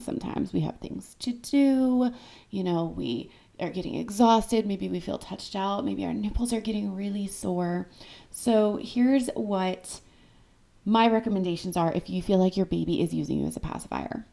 Sometimes we have things to do, we are getting exhausted. Maybe we feel touched out. Maybe our nipples are getting really sore. So here's what my recommendations are if you feel like your baby is using you as a pacifier.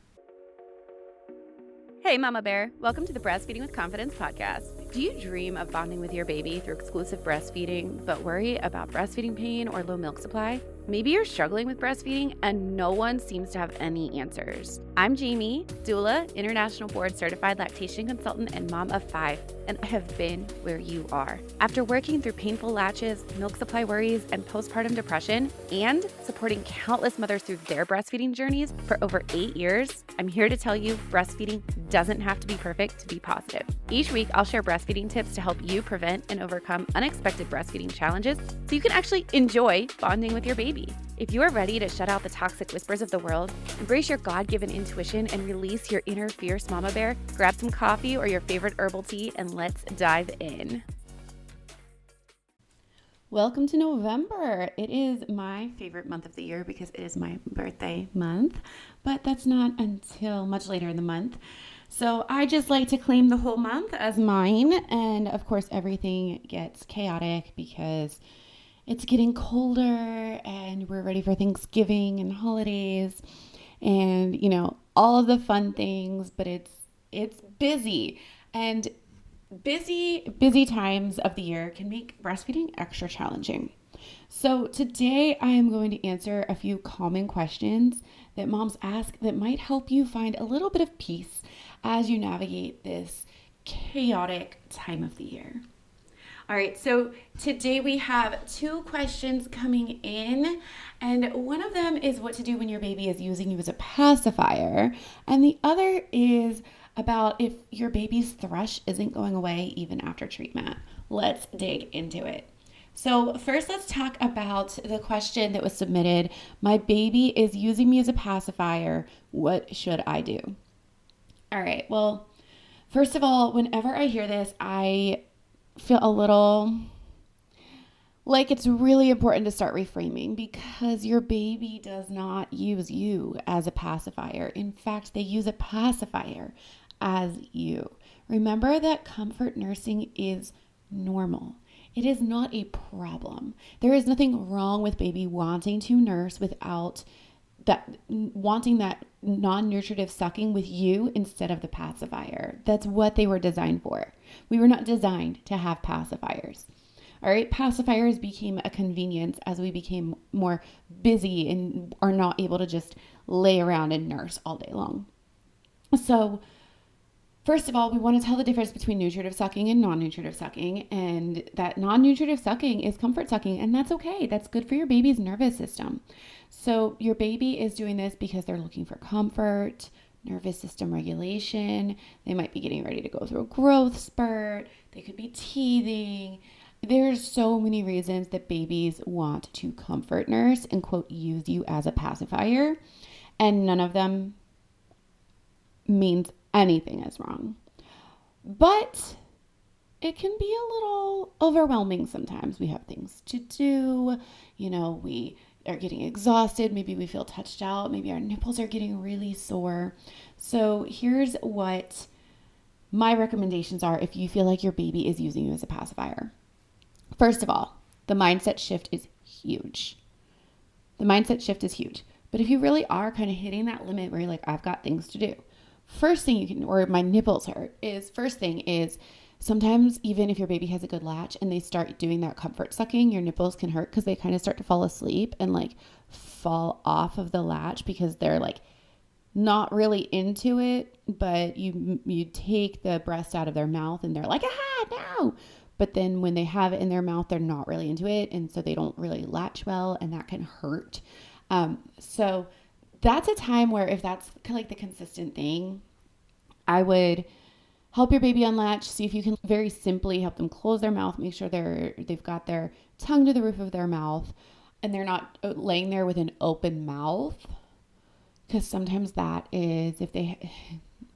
Hey, Mama Bear. Welcome to the Breastfeeding with Confidence podcast. Do you dream of bonding with your baby through exclusive breastfeeding, but worry about breastfeeding pain or low milk supply? Maybe you're struggling with breastfeeding and no one seems to have any answers. I'm Jaimie, doula, international board certified lactation consultant, and mom of 5, and I have been where you are. After working through painful latches, milk supply worries, and postpartum depression, and supporting countless mothers through their breastfeeding journeys for over 8 years, I'm here to tell you breastfeeding doesn't have to be perfect to be positive. Each week, I'll share breastfeeding tips to help you prevent and overcome unexpected breastfeeding challenges so you can actually enjoy bonding with your baby. If you are ready to shut out the toxic whispers of the world, embrace your God-given intuition, and release your inner fierce mama bear, grab some coffee or your favorite herbal tea and let's dive in. Welcome to November. It is my favorite month of the year because it is my birthday month, but that's not until much later in the month. So I just like to claim the whole month as mine. And of course, everything gets chaotic because it's getting colder and we're ready for Thanksgiving and holidays and, all of the fun things, but it's busy. And busy times of the year can make breastfeeding extra challenging. So today I am going to answer a few common questions that moms ask that might help you find a little bit of peace as you navigate this chaotic time of the year. All right, so today we have 2 questions coming in, and one of them is what to do when your baby is using you as a pacifier, and the other is about if your baby's thrush isn't going away even after treatment. Let's dig into it. So first, let's talk about the question that was submitted. My baby is using me as a pacifier. What should I do? All right, well, first of all, whenever I hear this, I feel a little like it's really important to start reframing because your baby does not use you as a pacifier. In fact, they use a pacifier as you. Remember that comfort nursing is normal. It is not a problem. There is nothing wrong with baby wanting to nurse without wanting that non-nutritive sucking with you instead of the pacifier. That's what they were designed for. We were not designed to have pacifiers. All right, pacifiers became a convenience as we became more busy and are not able to just lay around and nurse all day long. So first of all, we want to tell the difference between nutritive sucking and non-nutritive sucking. And that non-nutritive sucking is comfort sucking, and that's okay. That's good for your baby's nervous system. So your baby is doing this because they're looking for comfort, nervous system regulation. They might be getting ready to go through a growth spurt. They could be teething. There's so many reasons that babies want to comfort nurse and, quote, use you as a pacifier. And none of them means anything is wrong. But it can be a little overwhelming sometimes. We have things to do. We are getting exhausted. Maybe we feel touched out. Maybe our nipples are getting really sore. So here's what my recommendations are if you feel like your baby is using you as a pacifier. First of all, the mindset shift is huge. But if you really are kind of hitting that limit where you're like, I've got things to do, first thing you can, or my nipples hurt, first thing is sometimes even if your baby has a good latch and they start doing that comfort sucking, your nipples can hurt because they kind of start to fall asleep and like fall off of the latch because they're like not really into it, but you take the breast out of their mouth and they're like, no. But then when they have it in their mouth, they're not really into it. And so they don't really latch well, and that can hurt. So that's a time where if that's kind of like the consistent thing, I would help your baby unlatch. See if you can very simply help them close their mouth, make sure they've got their tongue to the roof of their mouth and they're not laying there with an open mouth. Because sometimes that is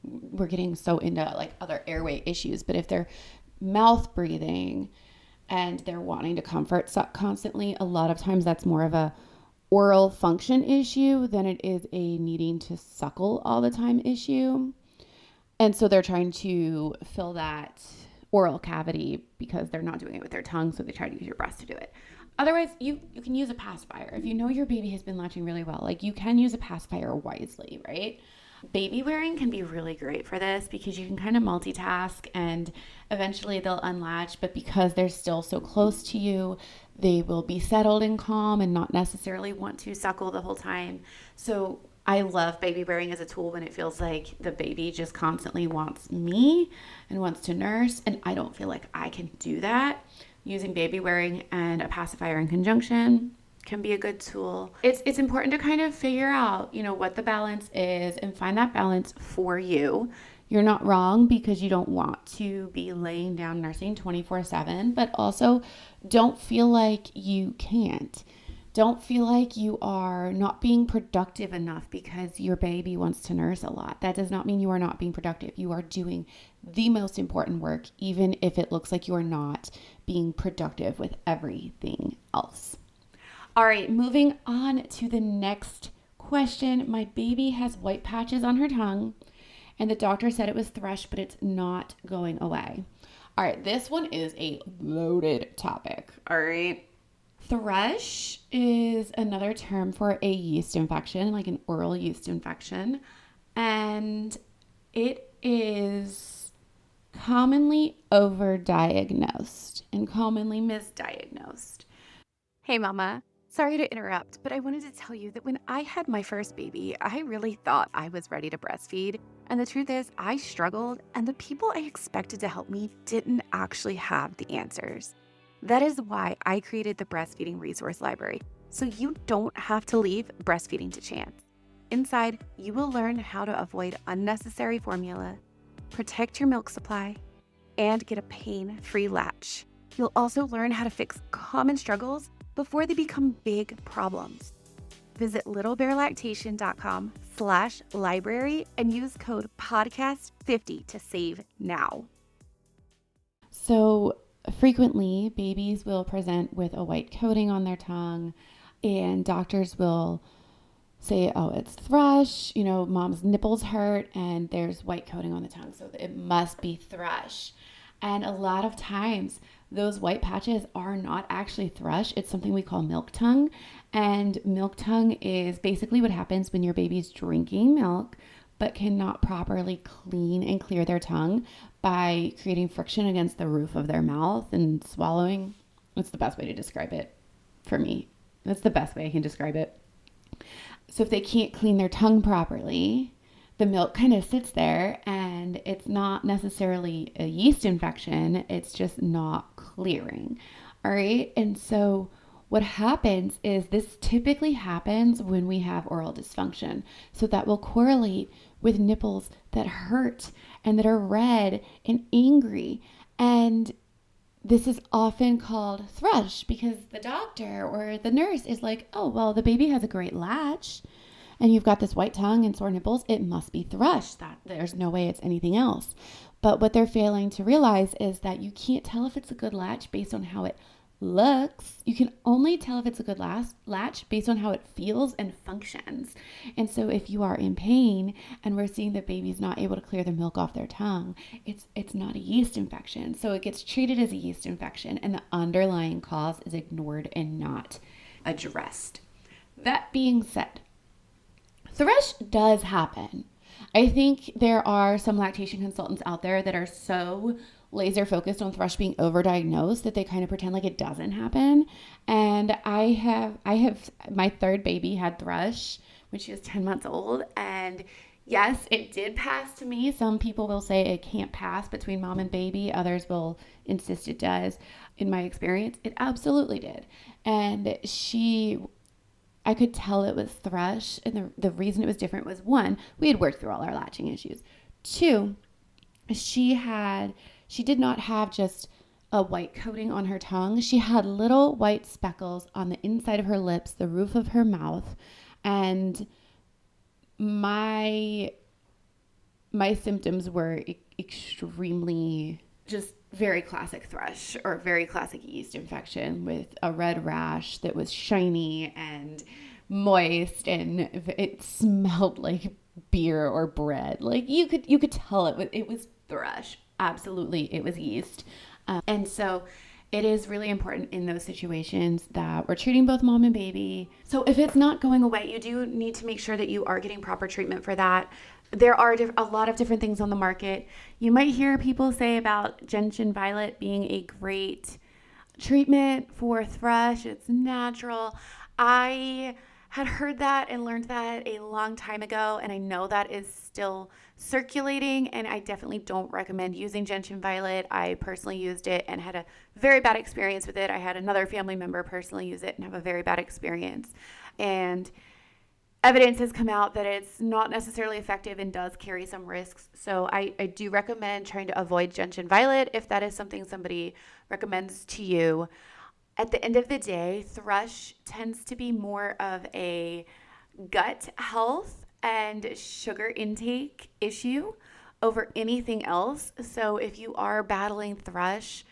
we're getting so into like other airway issues, but if they're mouth breathing and they're wanting to comfort suck constantly, a lot of times that's more of a oral function issue than it is a needing to suckle all the time issue. And so they're trying to fill that oral cavity because they're not doing it with their tongue, so they try to use your breast to do it. Otherwise, you can use a pacifier. If you know your baby has been latching really well, like you can use a pacifier wisely, right? Baby wearing can be really great for this because you can kind of multitask and eventually they'll unlatch, but because they're still so close to you, they will be settled and calm and not necessarily want to suckle the whole time. So I love baby wearing as a tool when it feels like the baby just constantly wants me and wants to nurse, and I don't feel like I can do that. Using baby wearing and a pacifier in conjunction can be a good tool. It's important to kind of figure out, what the balance is and find that balance for you. You're not wrong because you don't want to be laying down nursing 24/7, but also don't feel like you can't. Don't feel like you are not being productive enough because your baby wants to nurse a lot. That does not mean you are not being productive. You are doing the most important work, even if it looks like you are not being productive with everything else. All right, moving on to the next question. My baby has white patches on her tongue, and the doctor said it was thrush, but it's not going away. All right, this one is a loaded topic. All right. Thrush is another term for a yeast infection, like an oral yeast infection, and it is commonly overdiagnosed and commonly misdiagnosed. Hey, Mama. Sorry to interrupt, but I wanted to tell you that when I had my first baby, I really thought I was ready to breastfeed. And the truth is, I struggled, and the people I expected to help me didn't actually have the answers. That is why I created the Breastfeeding Resource Library, so you don't have to leave breastfeeding to chance. Inside, you will learn how to avoid unnecessary formula, protect your milk supply, and get a pain-free latch. You'll also learn how to fix common struggles before they become big problems. Visit littlebearlactation.com/library and use code podcast50 to save now. So frequently, babies will present with a white coating on their tongue, and doctors will say, oh, it's thrush, mom's nipples hurt, and there's white coating on the tongue, so it must be thrush. And a lot of times, those white patches are not actually thrush. It's something we call milk tongue. And milk tongue is basically what happens when your baby's drinking milk but cannot properly clean and clear their tongue by creating friction against the roof of their mouth and swallowing. That's the best way to describe it for me. That's the best way I can describe it. So if they can't clean their tongue properly, the milk kind of sits there, and it's not necessarily a yeast infection. It's just not clearing. All right. And so what happens is this typically happens when we have oral dysfunction. So that will correlate with nipples that hurt and that are red and angry. And this is often called thrush because the doctor or the nurse is like, oh, well, the baby has a great latch and you've got this white tongue and sore nipples. It must be thrush. There's no way it's anything else. But what they're failing to realize is that you can't tell if it's a good latch based on how it looks. You can only tell if it's a good latch based on how it feels and functions. And so if you are in pain and we're seeing the baby's not able to clear the milk off their tongue, it's not a yeast infection. So it gets treated as a yeast infection and the underlying cause is ignored and not addressed. That being said, thrush does happen. I think there are some lactation consultants out there that are so laser focused on thrush being overdiagnosed that they kind of pretend like it doesn't happen. And I have my third baby had thrush when she was 10 months old. And yes, it did pass to me. Some people will say it can't pass between mom and baby. Others will insist it does. In my experience, it absolutely did. And I could tell it was thrush. And the reason it was different was, one, we had worked through all our latching issues. Two, she did not have just a white coating on her tongue. She had little white speckles on the inside of her lips, the roof of her mouth. And my symptoms were extremely just very classic thrush or very classic yeast infection with a red rash that was shiny, and moist and it smelled like beer or bread. Like you could tell it was thrush. Absolutely, it was yeast. And so it is really important in those situations that we're treating both mom and baby. So if it's not going away, you do need to make sure that you are getting proper treatment for that. There are a lot of different things on the market. You might hear people say about gentian violet being a great treatment for thrush. It's natural. I had heard that and learned that a long time ago, and I know that is still circulating, and I definitely don't recommend using gentian violet. I personally used it and had a very bad experience with it. I had another family member personally use it and have a very bad experience. And evidence has come out that it's not necessarily effective and does carry some risks. So I do recommend trying to avoid gentian violet if that is something somebody recommends to you. At the end of the day, thrush tends to be more of a gut health and sugar intake issue over anything else. So if you are battling thrush,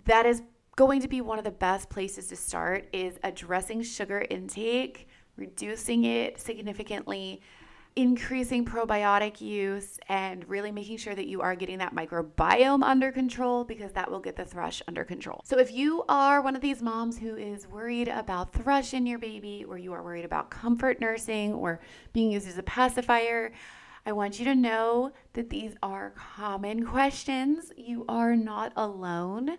that is going to be one of the best places to start, is addressing sugar intake, reducing it significantly, increasing probiotic use, and really making sure that you are getting that microbiome under control, because that will get the thrush under control. So if you are one of these moms who is worried about thrush in your baby, or you are worried about comfort nursing or being used as a pacifier, I want you to know that these are common questions. You are not alone,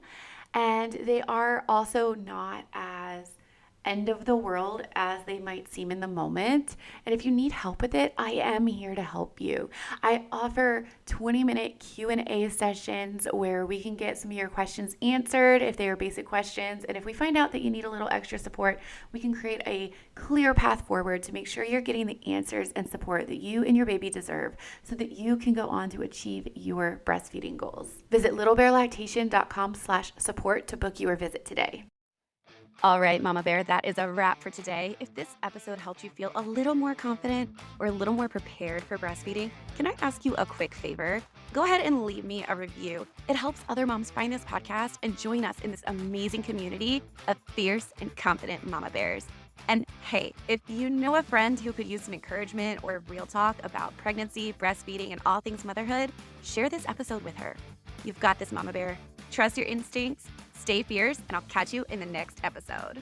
and they are also not as end of the world as they might seem in the moment. And if you need help with it, I am here to help you. I offer 20-minute Q&A sessions where we can get some of your questions answered if they are basic questions. And if we find out that you need a little extra support, we can create a clear path forward to make sure you're getting the answers and support that you and your baby deserve, so that you can go on to achieve your breastfeeding goals. Visit littlebearlactation.com/support to book your visit today. All right, Mama Bear, that is a wrap for today. If this episode helped you feel a little more confident or a little more prepared for breastfeeding, can I ask you a quick favor? Go ahead and leave me a review. It helps other moms find this podcast and join us in this amazing community of fierce and confident Mama Bears. And hey, if you know a friend who could use some encouragement or real talk about pregnancy, breastfeeding, and all things motherhood, share this episode with her. You've got this, Mama Bear. Trust your instincts, stay fierce, and I'll catch you in the next episode.